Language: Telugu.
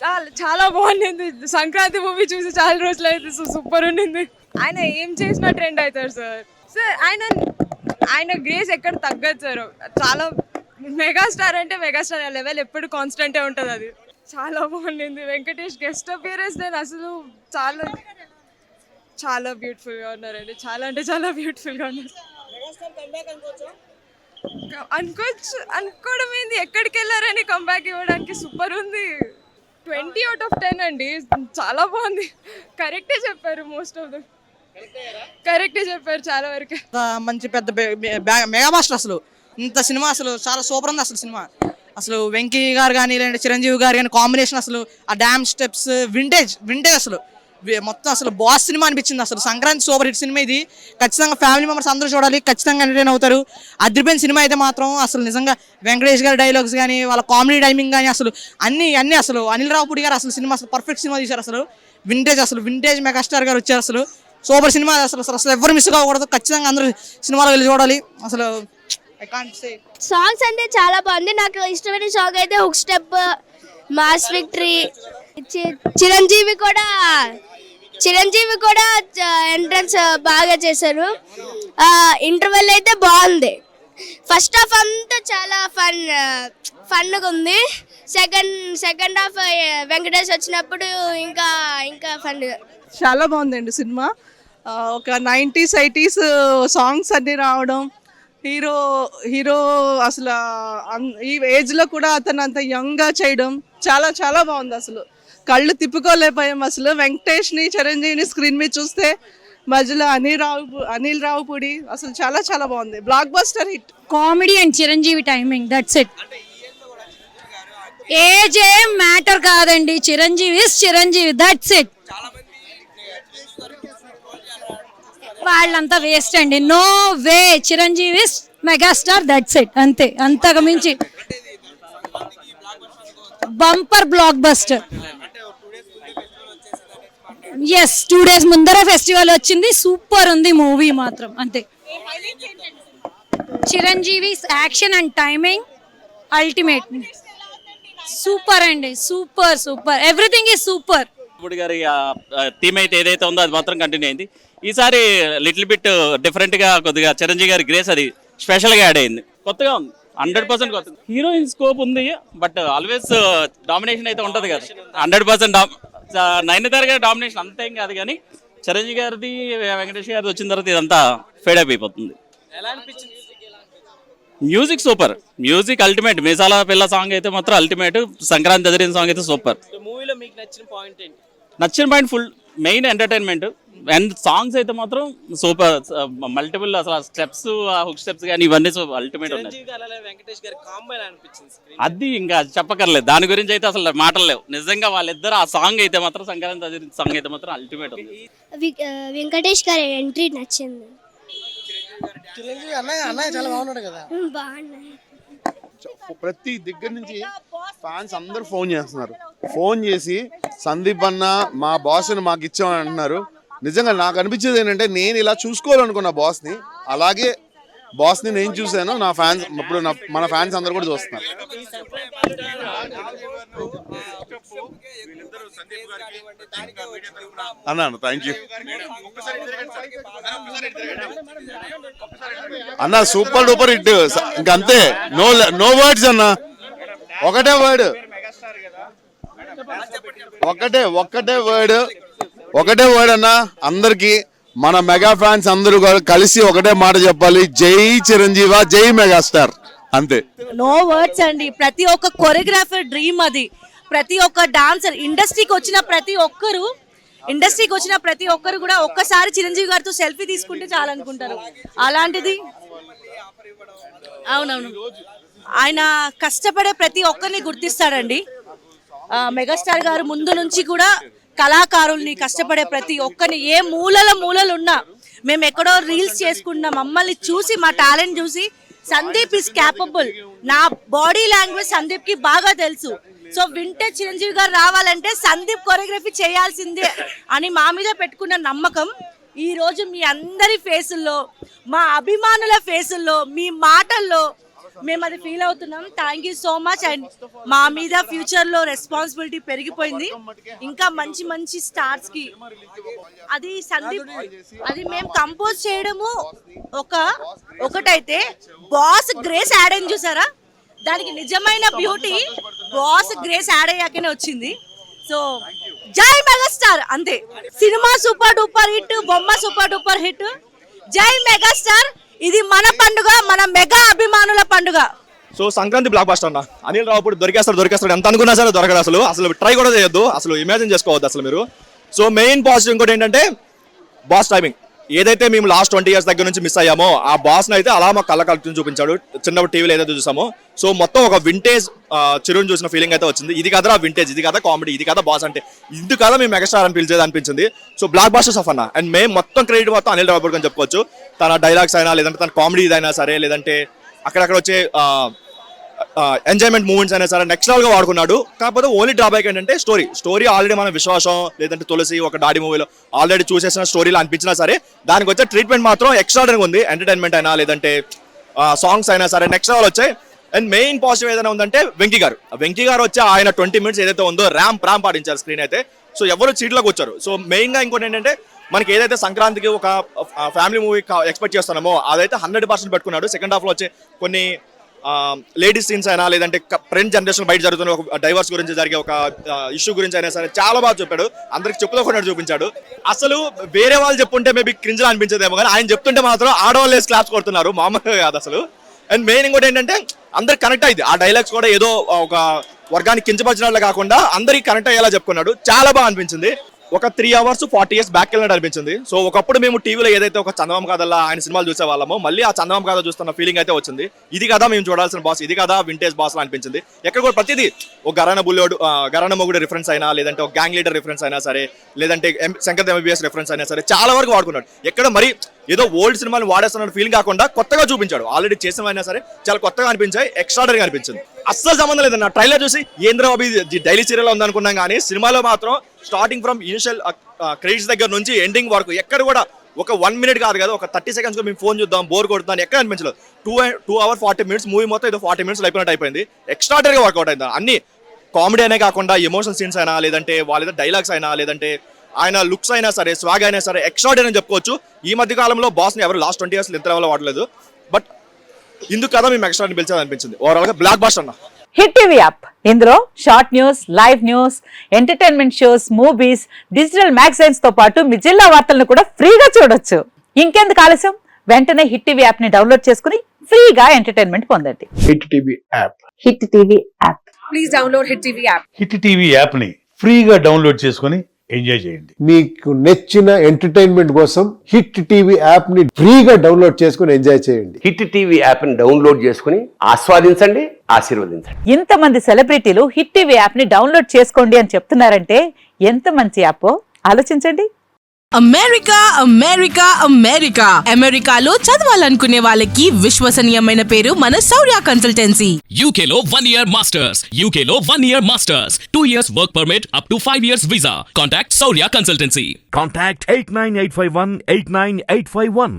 చాలా చాలా బాగుండింది. సంక్రాంతి మూవీ చూసి చాలా రోజులు అయితే సూపర్ ఉండింది. ఆయన ఏం చేసినా ట్రెండ్ అవుతారు సార్. సార్ ఆయన గ్రేస్ ఎక్కడ తగ్గదు సార్. చాలా మెగాస్టార్ అంటే మెగాస్టార్ లెవెల్ ఎప్పుడు కాన్స్టెంటే ఉంటుంది. అది చాలా బాగుండింది. వెంకటేష్ గెస్ట్ అపియరెన్స్ నేను అసలు చాలా చాలా బ్యూటిఫుల్గా ఉన్నారండి. చాలా అంటే చాలా బ్యూటిఫుల్గా ఉన్నారు. అనుకోవచ్చు, అనుకోవడం ఏంది, ఎక్కడికి వెళ్ళారని కంబ్యాక్ ఇవ్వడానికి సూపర్ ఉంది. 20/10 అండి. చాలా బాగుంది. కరెక్టే చెప్పారు. మోస్ట్ ఆఫ్ ద కరెక్టే చెప్పారు చాలా వరకు. మంచి పెద్ద మెగా మాస్టర్ అసలు. ఇంత సినిమా అసలు చాలా సూపర్ ఉంది అసలు సినిమా. అసలు వెంకీ గారు కానీ లేదంటే చిరంజీవి గారు కానీ కాంబినేషన్ అసలు ఆ డ్యామ్ స్టెప్స్ వింటేజ్ అసలు మొత్తం అసలు బాస్ సినిమా అనిపించింది. అసలు సంక్రాంతి సూపర్ హిట్ సినిమా ఇది. ఖచ్చితంగా ఫ్యామిలీ మెంబర్స్ అందరూ చూడాలి. ఖచ్చితంగా ఎంటర్టైన్ అవుతారు. అదిరిపోయిన సినిమా అయితే మాత్రం అసలు నిజంగా వెంకటేష్ గారి డైలాగ్స్ కానీ వాళ్ళ కామెడీ టైమింగ్ కానీ అసలు అన్ని అసలు అనిల్ రావుపూడి గారు అసలు సినిమా అసలు పర్ఫెక్ట్ సినిమా తీశారు. అసలు వింటేజ్ మెగాస్టార్ గారు వచ్చారు. అసలు సూపర్ సినిమా. అసలు ఎవరు మిస్ కాకూడదు. ఖచ్చితంగా అందరూ సినిమాలో వెళ్ళి చూడాలి. అసలు సాంగ్స్ అంటే చాలా బాగుంది. నాకు ఇష్టమైన సాంగ్ అయితే hook step, mass victory. Chiranjeevi కూడా ఎంట్రన్స్ బాగా చేశారు. ఇంటర్వెల్ అయితే బాగుంది. ఫస్ట్ హాఫ్ అంతా చాలా ఫన్గా ఉంది. సెకండ్ హాఫ్ వెంకటేష్ వచ్చినప్పుడు ఇంకా ఫన్. చాలా బాగుందండి సినిమా. ఒక 90s 80s సాంగ్స్ అన్ని రావడం, హీరో అసలు ఈ ఏజ్లో కూడా అతను అంత యంగ్గా చేయడం చాలా చాలా బాగుంది. అసలు కళ్ళు తిప్పుకోలేకపోయాం. అసలు వెంకటేష్ని చిరంజీవిని స్క్రీన్ మీద చూస్తే మధ్యలో అనిల్ రావుపూడి అసలు చాలా చాలా బాగుంది. Blockbuster hit. Comedy and Chiranjeevi timing, that's it. Age ఏం మ్యాటర్ కాదండి. Chiranjeevi, that's it. వాళ్ళంతా వేస్ట్ అండి. No way. Chiranjeevi megastar, that's it. అంతే, అంతకు మించి bumper blockbuster. Yes, 2 days ముందర ఫెస్టివల్ వచ్చింది. సూపర్ ఉంది మూవీ మాత్రం. అంతే. Chiranjeevi action and timing ultimate. Super అండి. Super everything is super. ఇప్పుడు గారి థీమ్ అయితే ఏదైతే ఉందో అది మాత్రం కంటిన్యూ అయింది. ఈసారి లిటిల్ బిట్ డిఫరెంట్గా కొద్దిగా చిరంజీవి గారి గ్రేస్ అది స్పెషల్గా యాడ్ అయింది. కొత్తగా ఉంది. 100% కొత్త. హీరోయిన్ స్కోప్ ఉంది, బట్ ఆల్వేస్ డామినేషన్ అయితే ఉంటుంది కదా. 100% నయనతార గారి డామినేషన్ అంతే ఏం కాదు, కానీ చిరంజీవి గారిది వెంకటేష్ గారిది వచ్చిన తర్వాత ఇదంతా ఫేడ్ అప్ అయిపోతుంది. Music super. Music ultimate. Meesaala Pilla song అయితే మాత్రం అల్టిమేట్. సంక్రాంతి ఎదిరిన సాంగ్ అయితే సూపర్. మూవీలో మీకు నచ్చిన పాయింట్ ఏంటి? నచ్చిన point full main entertainment and songs అయితే మాత్రం సూపర్. మల్టిపుల్ అసలు స్టెప్స్, హుక్ స్టెప్స్ కానీ ఇవన్నీ అల్టిమేట్ ఉన్నాయి. వెంకటేష్ గారి కాంబో అనిపించింది. అది ఇంకా చెప్పకర్లేదు. దాని గురించి అయితే అసలు మాటలు లేవు. నిజంగా వాళ్ళిద్దరు ఆ సాంగ్ అయితే మాత్రం సంక్రాంతి సాంగ్ అయితే మాత్రం అల్టిమేట్ ఉంది. వెంకటేష్ గారి ఎంట్రీ నచ్చింది. అన్నయ్య చాలా బాగున్నాడు కదా. బాగున్నాయి. ప్రతి దగ్గర నుంచి ఫ్యాన్స్ అందరూ ఫోన్ చేస్తున్నారు. ఫోన్ చేసి సందీప్ అన్న మా బాస్ని మాకు ఇచ్చామని అంటున్నారు. నిజంగా నాకు అనిపించేది ఏంటంటే, నేను ఇలా చూసుకోవాలనుకున్నా బాస్ని, అలాగే బాస్ని నేను చూశాను. నా ఫ్యాన్స్ ఇప్పుడు మన ఫ్యాన్స్ అందరూ కూడా చూస్తున్నారు. అన్న థ్యాంక్ యూ అన్న. Super duper hit. ఇంకంతే. నో వర్డ్స్ అన్న. ఒకటే వర్డ్ అన్న. అందరికి మన మెగా ఫ్యాన్స్ అందరూ కలిసి ఒకటే మాట చెప్పాలి, జై చిరంజీవ, జై మెగాస్టార్. అంతే. నో వర్డ్స్ అండి. ప్రతి ఒక్క కొరియోగ్రాఫర్ డ్రీమ్ అది. ప్రతి ఒక్క డాన్సర్ ఇండస్ట్రీకి వచ్చిన ప్రతి ఒక్కరు కూడా ఒక్కసారి చిరంజీవి గారితో సెల్ఫీ తీసుకుంటే చాలనుకుంటారు. అలాంటిది అవునవును, ఆయన కష్టపడే ప్రతి ఒక్కరిని గుర్తిస్తాడండి. మెగాస్టార్ గారు ముందు నుంచి కూడా కళాకారుల్ని, కష్టపడే ప్రతి ఒక్కరిని, ఏ మూలలు ఉన్నా, మేము ఎక్కడో రీల్స్ చేసుకున్నా మమ్మల్ని చూసి, మా టాలెంట్ చూసి సందీప్ ఈస్ క్యాపబుల్. నా బాడీ లాంగ్వేజ్ సందీప్కి బాగా తెలుసు. సో వింటేజ్ చిరంజీవి గారు రావాలంటే సందీప్ కొరియోగ్రఫీ చేయాల్సిందే అని మా మీద పెట్టుకున్న నమ్మకం ఈ రోజు మీ అందరి ఫేసుల్లో, మా అభిమానుల ఫేసుల్లో, మీ మాటల్లో మేము అది ఫీల్ అవుతున్నాం. Thank you so much. And మా మీద ఫ్యూచర్లో రెస్పాన్సిబిలిటీ పెరిగిపోయింది. ఇంకా మంచి మంచి స్టార్స్కి అది సందీప్ అది మేము కంపోజ్ చేయడము ఒకటైతే బాస్ గ్రేస్ యాడ్ అని చూసారా, దానికి నిజమైన బ్యూటీ బాస్ గ్రేస్ యాడ్ అయ్యాకనే వచ్చింది. సో జై మెగాస్టార్ అంతే. సినిమా సూపర్ డూపర్ హిట్, బొమ్మ సూపర్ డూపర్ హిట్. జై మెగాస్టార్. ఇది మన పండుగ, మన మెగా అభిమానుల పండుగ. సో సంక్రాంతి బ్లాక్ బాస్టర్ అన్న. అనిల్ రావుపూడి దొరికేస్తాడు ఎంత అనుకున్నా సరే దొరకదు. అసలు ట్రై కూడా చేయొద్దు, అసలు ఇమాజిన్ చేసుకోవద్దు అసలు మీరు. సో మెయిన్ పాజిటివ్ ఇంకోటి ఏంటంటే బాస్ టైమింగ్. ఏదైతే మేము లాస్ట్ 20 years దగ్గర నుంచి మిస్ అయ్యామో ఆ బాస్ని అయితే అలా మా కళ్ళ కలుపుని చూపించాడు. చిన్నప్పుడు టీవీలో ఏదైతే చూసామో సో మొత్తం ఒక వింటేజ్ చిరుని చూసిన ఫీలింగ్ అయితే వచ్చింది. ఇది కదా వింటేజ్, ఇది కదా కామెడీ, ఇది కదా బాస్ అంటే, ఇది కదా మేము మెగాస్టార్ అని పిలిచేది అనిపించింది. సో బ్లాక్ బాస్టర్స్ ఆఫ్ అన్న. అండ్ మేము మొత్తం క్రెడిట్ మొత్తం అనిల్ రావుపూడి అని చెప్పుకోవచ్చు. తన డైలాగ్స్ అయినా, లేదంటే తన కామెడీ ఇదైనా సరే, లేదంటే అక్కడక్కడ వచ్చే ఎంజాయ్మెంట్ మూమెంట్స్ అయినా సరే నెక్స్ట్ లెవెల్గా వాడుకున్నాడు. కాకపోతే ఓన్లీ డ్రాబ్యాక్ ఏంటంటే స్టోరీ ఆల్రెడీ మన విశ్వాసం లేదంటే తులసి ఒక డాడీ మూవీలో ఆల్రెడీ చూసేసిన స్టోరీలో అనిపించినా సరే దానికి వచ్చే ట్రీట్మెంట్ మాత్రం ఎక్స్ట్రాడనరీగా ఉంది. ఎంటర్టైన్మెంట్ అయినా లేదంటే సాంగ్స్ అయినా సరే నెక్స్ట్ లెవెల్ వచ్చాయి. అండ్ మెయిన్ పాజిటివ్ ఏదైనా ఉందంటే వెంకీ గారు వచ్చి ఆయన 20 minutes ఏదైతే ఉందో ర్యామ్ పాటించారు స్క్రీన్ అయితే. సో ఎవరు చీట్లోకి వచ్చారు. సో మెయిన్గా ఇంకోటి ఏంటంటే మనకి ఏదైతే సంక్రాంతికి ఒక ఫ్యామిలీ మూవీ ఎక్స్పెక్ట్ చేస్తున్నామో అదైతే 100% పెట్టుకున్నాడు. సెకండ్ హాఫ్లో వచ్చే కొన్ని లేడీస్ సీన్స్ అయినా లేదంటే ఫ్రెండ్ జనరేషన్ బయట జరుగుతున్న ఒక డైవర్స్ గురించి జరిగే ఒక ఇష్యూ గురించి అయినా సరే చాలా బాగా చెప్పాడు. అందరికి చెప్పుకోకుండా చూపించాడు. అసలు వేరే వాళ్ళు చెప్పుంటే మేబీ క్రింజ్లా అనిపించేదేమో, కానీ ఆయన చెప్తుంటే మాత్రం ఆడవాళ్ళు వేసి క్లాప్స్ కొడుతున్నారు, మామూలుగా కాదు అసలు. అండ్ మెయిన్ ఇంకోటి ఏంటంటే అందరికి కనెక్ట్ అయింది. ఆ డైలాగ్స్ కూడా ఏదో ఒక వర్గానికి కించపరిచినట్లు కాకుండా అందరికి కనెక్ట్ అయ్యేలా చెప్పుకున్నాడు. చాలా బాగా అనిపించింది. ఒక 3 hours 40 years బ్యాక్ వెళ్ళినట్టు అనిపించింది. సో ఒకప్పుడు మేము టీవీలో ఏదైతే ఒక చందమామ కథలా ఆయన సినిమాలు చూసే వాళ్ళమో మళ్ళీ ఆ చందమామ కథ చూస్తున్న ఫీలింగ్ అయితే వచ్చింది. ఇది కదా మేము చూడాల్సిన బాస్, ఇది కదా వింటేజ్ బాస్ లా అనిపించింది. ఎక్కడ కూడా ప్రతిదీ ఒక గరాన మొగుడు రిఫరెన్స్ అయినా, లేదంటే ఒక గ్యాంగ్ లీడర్ రిఫరెన్స్ అయినా సరే, లేదంటే శంకర్ ఎంబీబీఎస్ రిఫరెన్స్ అయినా సరే చాలా వరకు వాడుకున్నాడు. ఎక్కడ మరి ఏదో ఓల్డ్ సినిమాలు వాడేస్తున్న ఫీలింగ్ కాకుండా కొత్తగా చూపించాడు. ఆల్రెడీ చేసినవైనా సరే చాలా కొత్తగా అనిపించాయి, ఎక్స్ట్రాడనరీగా అనిపించింది. అస్సలు సంబంధం లేదన్న. ట్రైలర్ చూసి ఏంద్రబాబు డైలీ సీరియల్ ఉందనుకున్నాం, కానీ సినిమాలో మాత్రం స్టార్టింగ్ ఫ్రమ్ ఇనిషియల్ క్రెడిట్స్ దగ్గర నుంచి ఎండింగ్ వరకు ఎక్కడ కూడా ఒక 1 minute కాదు కదా, ఒక 30 seconds మేము ఫోన్ చూద్దాం బోర్ కొడుతుందని ఎక్కడ అనిపించలేదు. 2 hours 40 minutes మూవీ మొత్తం ఏదో 40 minutes అయిపోయినట్టు అయిపోయింది. ఎక్స్ట్రాడనరీగా వర్కౌట్ అయింది. అన్ని కామెడీ అనే కాకుండా ఎమోషన్ సీన్స్ అయినా, లేదంటే వాళ్ళ డైలాగ్స్ అయినా, లేదంటే ఆయన లుక్స్ అయినా సరే, స్వాగ్ అయినా సరే ఎక్స్ట్రాడనరీ అని చెప్పుకోవచ్చు. ఈ మధ్య కాలంలో బాస్ని ఎవరు లాస్ట్ 20 years ఎంత లెవెల్లో వాడలేదు. బట్ ఇందుకు కదా మేము ఎక్స్ట్రా పిలిచేది అనిపించింది. ఓవరాల్గా బ్లాక్ బాస్టర్ అన్న. హిట్ టీవీ యాప్, ఇందులో short news, live news, entertainment shows, movies, digital magazines తో పాటు మీ జిల్లా వార్తలను కూడా ఫ్రీగా చూడొచ్చు. ఇంకెందుకు ఆలస్యం, వెంటనే హిట్ టీవీ యాప్ ని డౌన్లోడ్ చేసుకుని ఫ్రీగా ఎంటర్టైన్మెంట్ పొందండి. Hit TV app. Hit TV app. Please download hit TV app. Hit TV app ని ఫ్రీగా డౌన్లోడ్ చేసుకుని ఎంజాయ్ చేయండి. మీకు నచ్చిన ఎంటర్టైన్మెంట్ కోసం హిట్ టీవీ యాప్ ని ఫ్రీగా డౌన్లోడ్ చేసుకుని ఎంజాయ్ చేయండి. హిట్ టీవీ యాప్ ని డౌన్లోడ్ చేసుకుని ఆస్వాదించండి, ఆశీర్వదించండి. ఇంతమంది సెలబ్రిటీలు హిట్ టీవీ యాప్ ని డౌన్లోడ్ చేసుకోండి అని చెప్తున్నారంటే ఎంత మంచి యాప్ ఆలోచించండి. అమెరికాలో చదవాలనుకునే వాళ్ళకి విశ్వసనీయమైన పేరు మన శౌర్య కన్సల్టెన్సీ. యూకేలో 1 year masters, 2 years work permit up to 5 years visa. Contact Shaurya consultancy. Contact 89851 89851.